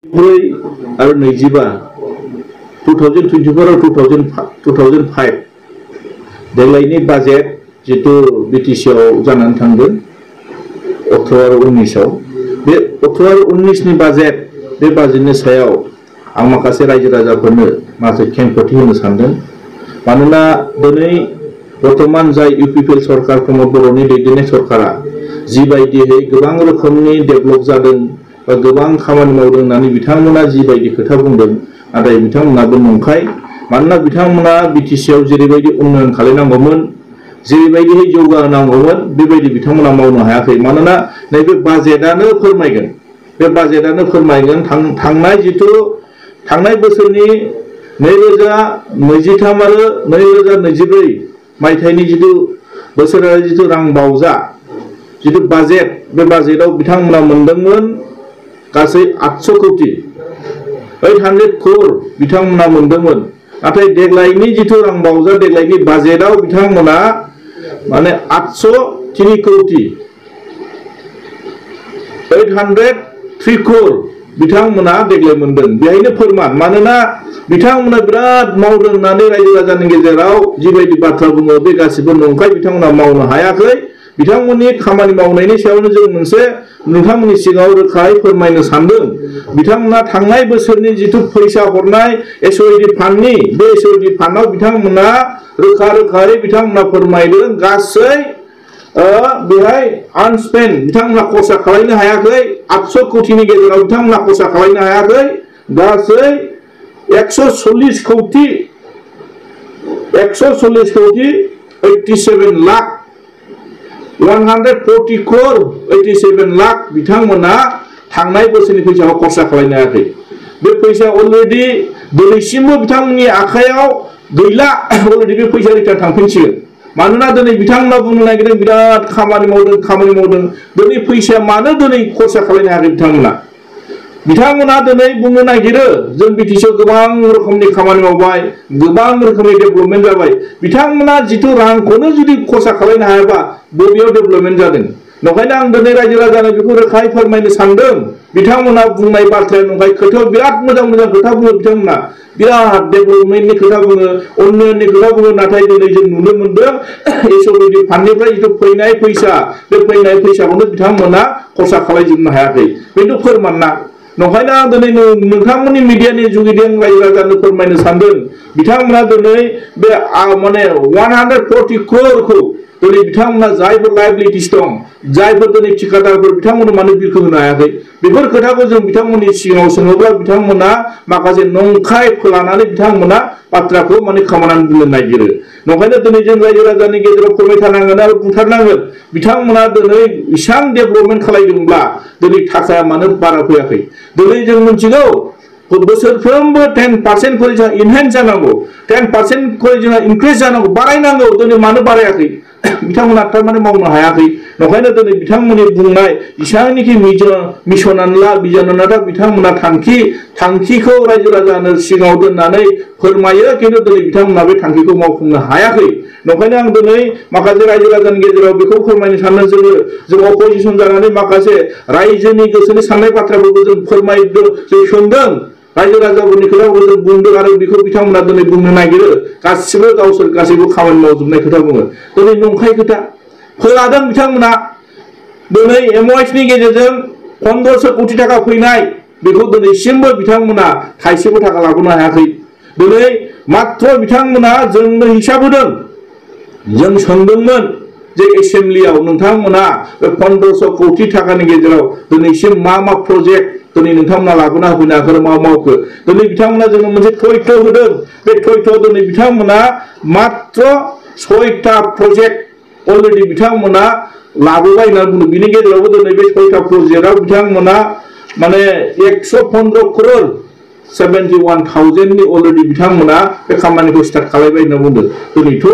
आरो 2024 और 2005 देग्लायनि बाजेट जितु बीटीसी जानानै थांदों 18 आरो 19 बे 18 आरो 19 नि बाजेट बे बाजेटनि सायाव आं माखासे रायजो राजाफोरनो माखासे खेंफोरथि होनो सानदों मानोना दिनै बर्तमान जाय यूपीपीएल सरकार प्रमोद बर'नि दैदेननाय सरकारा जिबायदियै गोबां रोखोमनि डेभेलप जादों बा गोबां खामानि मावदों होननानै बिथांमोना जिबायदि खोथा बुंदों नाथाय बिथांमोनाबो नंखाय मानोना बिथांमोना बीटीसीआव जेरैबायदि उन्नयन खालामनांगौमोन जेरैबायदियै जौगाहोनांगौमोन बेबायदि बिथांमोना मावनो हायाखै मानोना नैबे बाजेटआनो फोरमायगोन बे बाजेटआनो फोरमायगोन थांनाय बोसोरनि 2023 आरो 2024 मायथाइनि जितु बोसोरारि जितु रां बावजा जितु बाजेट बे बाजेटआव बिथांमोना मोनदोंमोन गासै 800 कोटी 800 करोड़ बिथांमोना मोनदोंमोन नाथाय देग्लायनि जितु रां बावजा देग्लायनि बाजेटआव बिथांमोना माने 803 कोटी 803 करोड़ बिथांमोना देग्लाय मोनदों बेहायनो फोरमान मानोना बिथांमोना बिराद मावदों होननानै रायजो राजानि गेजेराव जिबायदि बाथ्रा बुङो बे गासिबो नंखाय बिथांमोना मावनो हायाखै बिथांमोननि खामानि मावनायनि सायावनो जों मोनसे नोंथांमोननि सिगाङाव रोखायै फोरमायनो सानदों बिथांमोना थांनाय बोसोरनि जितु फैसा हरनाय एसओडी फान्डनि बे एसओडी फान्डआव बिथांमोना रोखायै बिथांमोना फोरमायदों गासै बेहाय आनस्पेन्ड बिथांमोना खरसा खालामनो हायाखै 800 कोटीनि गेजेराव बिथांमोना खरसा खालामनो हायाखै गासै 140 कोटी 87 लाख 140 करोड़ 87 लाख बिथांमोना थांनाय बोसोरनि फैसाखौ खरसा खालामनो हायाखै बे फैसा अलरेडी दिनैसिमबो बिथांमोननि आखायाव गैला अलरेडी बे फैसा रिटार्न थांफिनसिगोन मानोना दिनै बिथांमोना बुंनो नागिरदों बिराद खामानि मावदों दिनै फैसाया मानो दिनै खरसा खालामनो हायाखै बिथांमोना दिनै बुंनो नागिरो जों बीटीसीआव गोबां रोखोमनि खामानि मावबाय गोबां रोखोमनि डेभेलपमेन्ट जाबाय बिथांमोना जितु रांखौनो जुदि खरसा खालामनो हायाबा बबेयाव डेभेलपमेन्ट जादों नंखायनो आं दिनै रायजो राजानो बेखौ रोखायै फोरमायनो सानदों बिथांमोना बुंनाय बाथ्राया नंखाय खोथायाव बिराद मोजां खोथा बुङो बिथांमोना बिराद डेभेलपमेन्टनि खोथा बुङो उन्नयननि खोथा बुङो नाथाय दिनै जों नुनो मोनदों एसओडी फान्डनिफ्राय जितु फैनाय फैसा बे फैनाय फैसाखौनो बिथांमोना खरसा खालामजोबनो हायाखै बेथ' फोरमानना नंखायनो आं दिनै नोंथांमोननि मिडियानि जुगिदि रायजो राजानो फोरमायनो सानदों बिथांमोना दिनै बे माने 140 करोड़खौ दिनै बिथांमोना जायफोर लायबिलिटिस दं जायफोर दिनै ठिकादारफोर बिथांमोननो मानो बिलखौ होनो हायाखै बेफोर खोथाखौ जों बिथांमोननि सिगाङाव सोङोब्ला बिथांमोना माखासे नंखाय फोलानानै बिथांमोना बाथ्राखौ माने खामानानै बुंनो नागिरो नंखायनो दिनै जों रायजो राजानि गेजेराव फोरमायथारनांगोन आरो बुंथारनांगोन बिथांमोना दिनै इसां डेभेलपमेन्ट खालामदोंब्ला दिनै थाखाया मानो बारा फैयाखै दिनै जों मिथिगौ बोसोरफ्रोमबो 10% खरि जों इनहेन्स जानांगौ 10% खरि जों इनक्रिज जानांगौ बारायनांगौ दिनै मानो बारायाखै बिथांमोना थारमाने मावनो हायाखै नंखायनो दिनै बिथांमोननि बुंनाय जेसांनिखि मिशनानो ला बिजनानो ला बिथांमोना थांखिखौ रायजो राजानो सिगाङाव दोननानै फोरमायो खिन्थु दिनै बिथांमोना बे थांखिखौ मावफुंनो हायाखै नंखायनो आं दिनै माखासे रायजो राजानि गेजेराव बेखौ फोरमायनो सानदों जों अपोजिसन जानानै माखासे रायजोनि गोसोनि साननाय बाथ्राफोरखौ जों फोरमायदों जों सोंदों रायजो राजाफोरनि खोथाखौ जों बुंदों आरो बेखौ बिथांमोना दिनै बुंनो नागिरो गासिबो गासैबो खामानि मावजोबनाय खोथा बुङो दिनै नंखाय खोथा फोलादों बिथांमोना दिनै एमओएसनि गेजेरजों 1500 कोटी थाखा फैनाय बेखौ दिनैसिमबो बिथांमोना थाइसेबो थाखा लाबोनो हायाखै दिनै मात्र बिथांमोना जोंनो हिसाब होदों जों सोंदोंमोन जे एसेम्बलियाव नोंथांमोना 1500 कोटी थाखानि गेजेराव दिनैसिम मा प्रजेक्ट दिनै नोंथांमोना लाबोना होफैनो हाखो मा मावखो दिनै बिथांमोना जोंनो मोनसे थयथ होदों बे थयथआव दिनै बिथांमोना मात्र 6टा प्रजेक्ट अलरेडी बिथांमोना लाबोबाय होनना बुंदों बिनि गेजेरावबो दिनै बे 6टा प्रजेक्टआव बिथांमोना माने 115 करोड़ 71,000 नि अलरेडी बिथांमोना बे खामानिखौ स्टार्ट खालामबाय होनना बुंदों दिनैथ'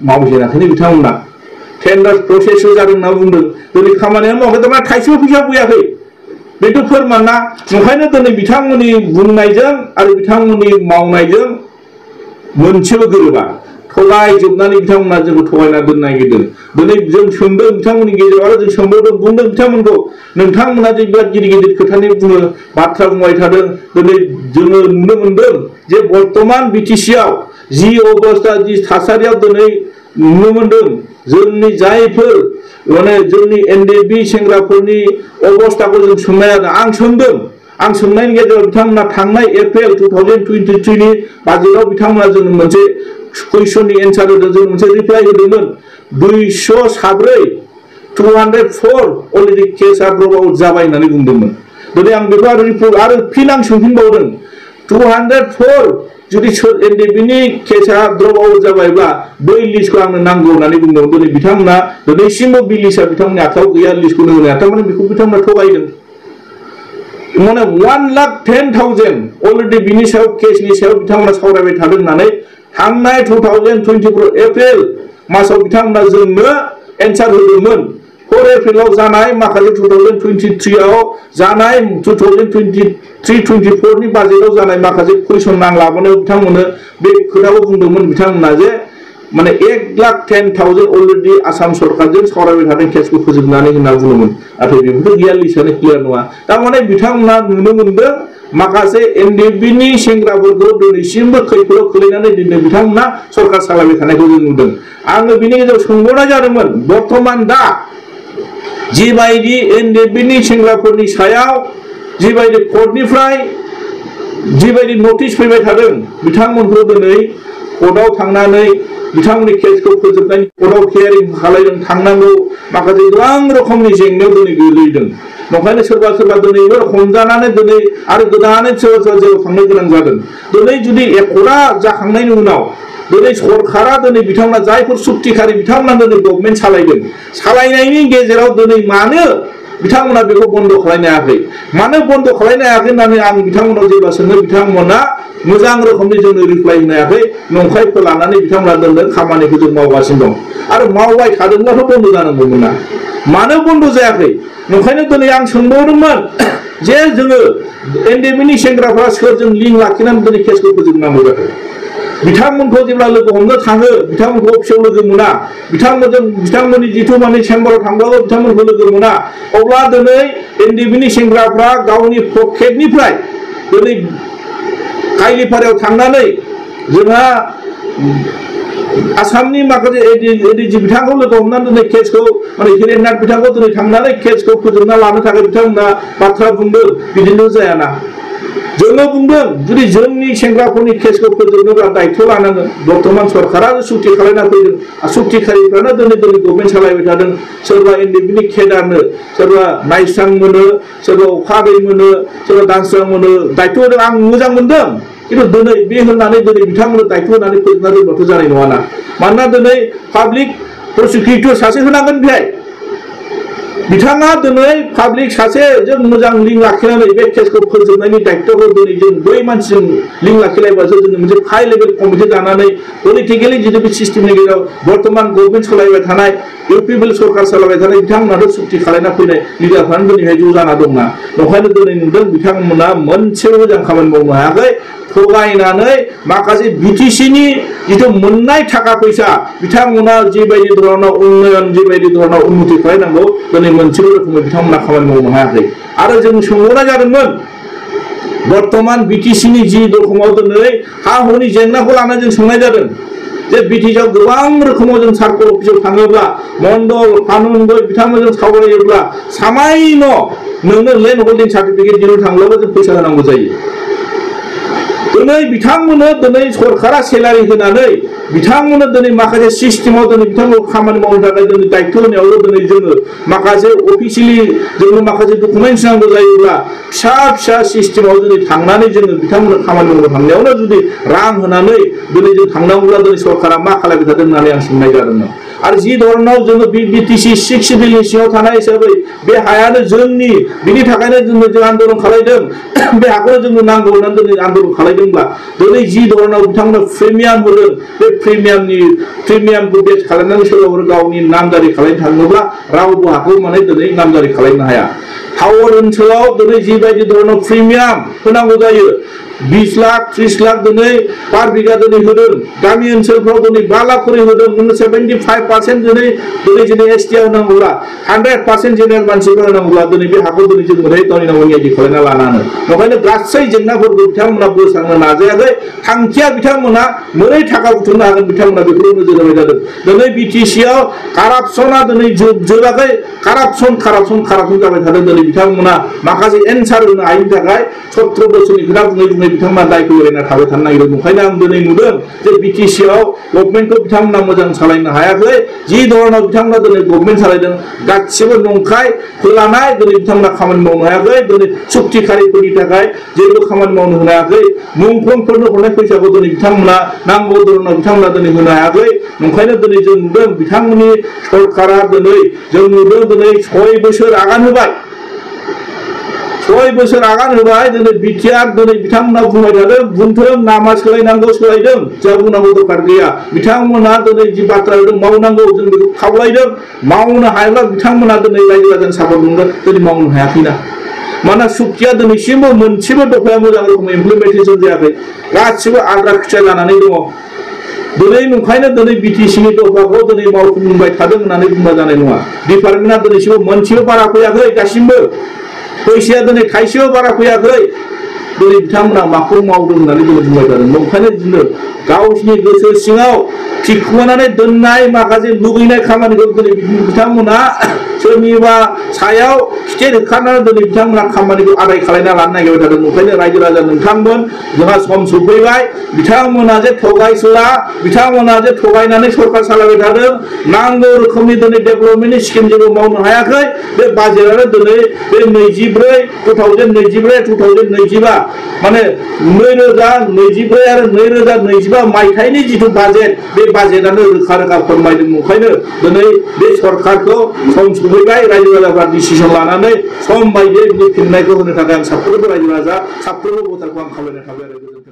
मावजेनाखैनो बिथांमोना टेन्डार प्रसेस जादों होनना बुंदों दिनै खामानिया मावाखै थारमाने थाइसेबो फैसा फैयाखै बेथ' फोरमानना ओंखायनो दिनै बिथांमोननि बुंनायजों आरो बिथांमोननि मावनायजों मोनसेबो गोरोबा थगायजोबनानै बिथांमोना जोंखौ थगायना दोननो नागिरदों दिनै जों सोंदों बिथांमोननि गेजेराव आरो जों सोंबावदों बुंदों बिथांमोनखौ नोंथांमोना जे बिराद गिदिर गिदिर खोथानि बुङो बाथ्रा बुंबाय थादों दिनै जोङो नुनो मोनदों जे बर्तमान बिटिसिआव जि अबस्था जि थासारियाव दिनै नुनो मोनदों जोंनि जायफोर माने जोंनि एनडिएफबि सेंग्राफोरनि अबस्थाखौ जों सोंनाय जादों आं सोंनायनि गेजेराव बिथांमोना थांनाय एप्रिल 2023 नि बाजेटआव बिथांमोना जों मोनसे कुइसननि एन्सार होदों जों मोनसे रिप्लाइ होदोंमोन 204 204 अलरेडि केसआ ड्रप आउट जाबाय होननानै बुंदोंमोन दिनै आं बेखौ आरो रिपर्ट आरो फिन आं सोंफिनबावदों 204 जुदि एनडिएफबिनि केसआ ड्रप आउट जाबायब्ला बै लिस्टखौ आंनो नांगौ होननानै बुंदों दिनै बिथांमोना दिनैसिमबो बे लिस्टआ बिथांमोननि आखायाव गैया लिस्टखौ होनो हाया थारमाने बेखौ बिथांमोना थगायदों माने 1,10,000 अलरेडि बिनि सायाव केसनि सायाव बिथांमोना सावरायबाय थादों होननानै थांनाय 2024 एप्रिल मासाव बिथांमोना जोंनो एन्सार होदोंमोन 4 एप्रिलाव जानाय माखासे 2023 आव जानाय 2023-24 नि बाजेटआव जानाय माखासे कुइसन आं लाबोनायाव बिथांमोननो बे खोथाखौ बुंदोंमोन बिथांमोना जे माने 1,10,000 अलरेडि आसाम सरकारजों सावरायबाय थादों केसखौ फोजोबनानै होनना बुङोमोन नाथाय बेफोरथ' गैया लिस्टआनो क्लियार नङा थारमाने बिथांमोना नुनो मोनदों माखासे एनडिएफबिनि सेंग्राफोरखौ दिनैसिमबो खैफोदाव खोलैनानै दिनै बिथांमोना सरकार सालायबाय थानायखौ जों नुदों आङो बिनि गेजेराव सोंबावनाय जादोंमोन बर्तमान दा जिबायदि एनडिएफबिनि सेंग्राफोरनि सायाव जिबायदि कर्टनिफ्राय जिबायदि नटिस फैबाय थादों बिथांमोनखौ दिनै कर्टआव थांनानै बिथांमोननि केसखौ फोजोबनायनि कर्टआव हियारिं खालामदों थांनांगौ माखासे गोबां रोखोमनि जेंनायाव दिनै गोलैदों नंखायनो सोरबा सोरबा दिनैबो हमजानानै दिनै आरो गोदानै सोरबा सोरबा जेराव थांनो गोनां जादों दिनै जुदि एकर्टआ जाखांनायनि उनाव दिनै सरकारा दिनै बिथांमोना जायफोर सुक्तिखारि बिथांमोना दिनै गभर्नमेन्ट सालायदों सालायनायनि गेजेराव दिनै मानो बिथांमोना बेखौ बन्द खालामनो हायाखै मानो बन्द खालामनो हायाखै होननानै आं बिथांमोनाव जेब्ला सोङो बिथांमोना मोजां रोखोमनि जोंनो रिप्लाइ होनो हायाखै नंखायखौ लानानै बिथांमोना दोनदों खामानिखौ जों मावगासिनो दं आरो मावबाय थादोंब्लाथ' बन्द जानांगौमोन ना मानो बन्द जायाखै नंखायनो दिनै आं सोंबावदोंमोन जे जोङो एनडिएफबिनि सेंग्राफ्रा सोरजों लिंक लाखिनानै दिनै केसखौ फोजोबनांगौ जाखो बिथांमोनखौ जेब्ला लोगो हमनो थाङो बिथांमोनखौ अफिसाव लोगो मोना बिथांमोननि जिथु माने चेम्बाराव थांब्लाबो बिथांमोनखौ लोगो मोना अब्ला दिनै एनडिएफबिनि सेंग्राफ्रा गावनि पकेटनिफ्राय दिनै काइलिपारायाव थांनानै जोंहा आसामनि माखासे एडिजी बिथांखौ लोगो हमनानै दिनै केसखौ माने हिरेननाथ बिथांखौ दिनै थांनानै केसखौ फोजोबना लानो थाखाय बिथांमोना बाथ्रा बुंदों बिदिनो जायाना जोङो बुंदों जुदि जोंनि सेंग्राफोरनि केसखौ फोजोबनोब्ला दायित्व लानांगोन बर्तमान सरकारा सुक्ति खालामना फैदों सुक्तिखारिफ्रानो दिनै गभर्नमेन्ट सालायबाय थादों सोरबा एनडिएफबिनि केडारनो सोरबा नायस्रां मोनो सोरबा अखा दै मोनो सोरबा दानस्रां मोनो दायित्व होदों आं मोजां मोनदों खिन्थु दिनै बे होननानै दिनै बिथांमोननो दायित्व होनानै फोजोबना दोनबाथ' जानाय नङाना मानोना दिनै पाब्लिक प्रसिकिउटर सासे होनांगोन बेहाय बिथाङा दिनै पाब्लिक सासे जों मोजां लिंक लाखिनानै बे केसखौ फोजोबनायनि दायित्वखौ दिनै जों बै मानसिजों लिंक लाखिलायबासो जोङो मोनसे हाइ लेभेल कमिटि दानानै पलिटिकेलि जितु बे सिस्टेमनि गेजेराव बर्तमान गभर्नमेन्ट सालायबाय थानाय इउपिपिएल सरकार सालायबाय थानाय बिथांमोनाथ' सुक्ति खालामना फैनाय लिडारफ्रानो दिनैहाय ज' जाना दंना नंखायनो दिनै नुदों बिथांमोना मोनसेबो मोजां खामानि मावनो हायाखै थगायनानै माखासे बिटिसिनि जितु मोननाय थाखा फैसा बिथांमोना जिबायदि धरनाव उन्नयन जिबायदि धरनाव उन्नति खालामनांगौ दिनै मोनसेबो रोखोमै बिथांमोना खामानि मावनो हायाखै आरो जों सोंहरनाय जादोंमोन बर्तमान बिटिसिनि जि रोखोमाव दिनै हा हुनि जेंनाखौ लानानै जों सोंनाय जादों जे बिटिसिआव गोबां रोखोमाव जों सार्कल अफिसाव थाङोब्ला मण्डल कानुनबो बिथांमोनजों सावरायोब्ला सामायन' नोंनो लेन्ड हल्डिं सार्टिफिकेट दिनो थांब्लाबो जों फैसा होनांगौ जायो दिनै बिथांमोननो दिनै सरकारा सेलारि होनानै बिथांमोननो दिनै माखासे सिस्टेमाव दिनै बिथांमोनखौ खामानि मावनो थाखाय दिनै दायित्व होनायावल' दिनै जोङो माखासे अफिसियेलि जोंनो माखासे डकुमेन्टस नांगौ जायोब्ला फिसा फिसा सिस्टेमाव दिनै थांनानै जोङो बिथांमोननो खामानि मावनो थांनायावनो जुदि रां होनानै दिनै जों थांनांगौब्ला दिनै सरकारा मा खालामबाय थादों होननानै आं सोंनाय जादोंमोन आरो जि धरनाव जोङो बिटिसि 6 सिडिउलनि सिङाव थानाय हिसाबै बे हायानो जोंनि बिनि थाखायनो जों आन्दोलन खालामदों बे हाखौनो जोंनो नांगौ होननानै दिनै आन्दोलन खालामदोंब्ला दिनै जि धरनाव बिथांमोना प्रिमियाम होदों बे प्रिमियामखौ बेस खालामनानै सोरबाफोर गावनि नामजारि खालामनो थाङोब्ला रावबो हाखौ माने दिनै नामजारि खालामनो हाया टाउन ओनसोलाव दिनै जिबायदि धरনের प्रिमियाम होनांगौ जायो 20 लाख 30 लाख दिनै पार बिगा दिनै होदों गामि ओनसोलफ्राव दिनै 5 लाख खरि होदों 75% दिनै जोंनि एसटि होनांगौब्ला 100% जेनेरेल मानसिफोर होनांगौब्ला दिनै बे हाखौ दिनै जों मोनहै गावनि नामाव इयादि खालामना लानानै ओंखायनो गासै जेंनाफोरखौ बिथांमोना बोस्रांनो नाजायाखै थांखिया बिथांमोना मोरै थाखा बुथुमनो हागोन बिथांमोना बेखौ नोजोर होबाय थादों दिनै बिटिसिआव कारापसना दिनै जोबाखै कारापसन जाबाय थादों दिनै बिथांमोना माखासे एन्सार होनो हायिनि थाखाय 17 बोसोरनि खोथा बुङै बिथांमोना दायखौ एरायना थाबाय थानो नागिरदों ओंखायनो आं दिनै नुदों जे बिटिसिआव गभर्नमेन्टखौ बिथांमोना मोजां सालायनो हायाखै जि धरनाव बिथांमोना दिनै गभर्नमेन्ट सालायदों गासिबो नंखाय फोलानाय दिनै बिथांमोना खामानि मावनो हायाखै दिनै सुक्तिखारिफोरनि थाखाय जेबो खामानि मावनो होनो हायाखै मुंख्लंफोरनो हरनाय फैसाखौ दिनै बिथांमोना नांगौ धरनाव बिथांमोना दिनै होनो हायाखै ओंखायनो दिनै जों नुदों बिथांमोननि सरकारा दिनै जों नुदों दिनै 6 बोसोर आगान होबाय 6 बोसोर आगान होबाय दिनै बिटिआर दिनै बिथांमोना बुंबाय थादों बुंथों नामा सोलायनांगौ सोलायदों जों बुंनांगौ दरकार गैया बिथांमोना दिनै जि बाथ्रा होदों मावनांगौ जों बेखौ खावलायदों मावनो हायाब्ला बिथांमोना दिनै रायजो राजानि सापर्ट मोनगोन दिनै मावनो हायाखैना मानोना सुक्तिया दिनैसिमबो मोनसेबो दफाया मोजां रोखोमै इमप्लिमेन्टेसन जायाखै गासिबो आद्रा खिथिया जानानै दङ दिनै नंखायनो दिनै बिटिसिनि दफाखौ दिनै मावफुंबाय थादों होननानै बुंबा जानाय नङा डिपार्टमेन्टआ दिनैसिमबो मोनसेबो बारा फैयाखै दासिमबो फैसाया दिनै थाइसेबो बारा फैयाखै दिनै बिथांमोना माखौ मावदों होननानै दिनै बुंबाय थादों ओंखायनो दिनै गावसिनि गोसो सिङाव थिखुमानानै दोननाय माखासे लुबैनाय खामानिखौ दिनै बिथांमोना सोरनिबा सायाव खिथेर होखारनानै दिनै बिथांमोना खामानिखौ आदाय खालामना लानो नागिरबाय थादों ओंखायनो रायजो राजा नोंथांमोन जोंहा सम सफैबाय बिथांमोना जे थगायसोला बिथांमोना जे थगायनानै सरकार सालायबाय थादों नांगौ रोखोमनि दिनै डेभेलपमेन्टनि स्किम जेबो मावनो हायाखै बे बाजेटआनो दिनै बे 2024 माने 2024 आरो 2025 मायथाइनि जिथु बाजेट बे बाजेटआनो रोखा रोखा फोरमायदों ओंखायनो दिनै बे सरकारखौ सम सफैबाय रायजो राजाफ्रा डिसिसन लानानै सम बायदियै फिननायखौ होनो थाखाय आं साफ्रोमबो रायजो राजा साफ्रोमबो भटारखौ आं खावलायनाय थाबाय आरो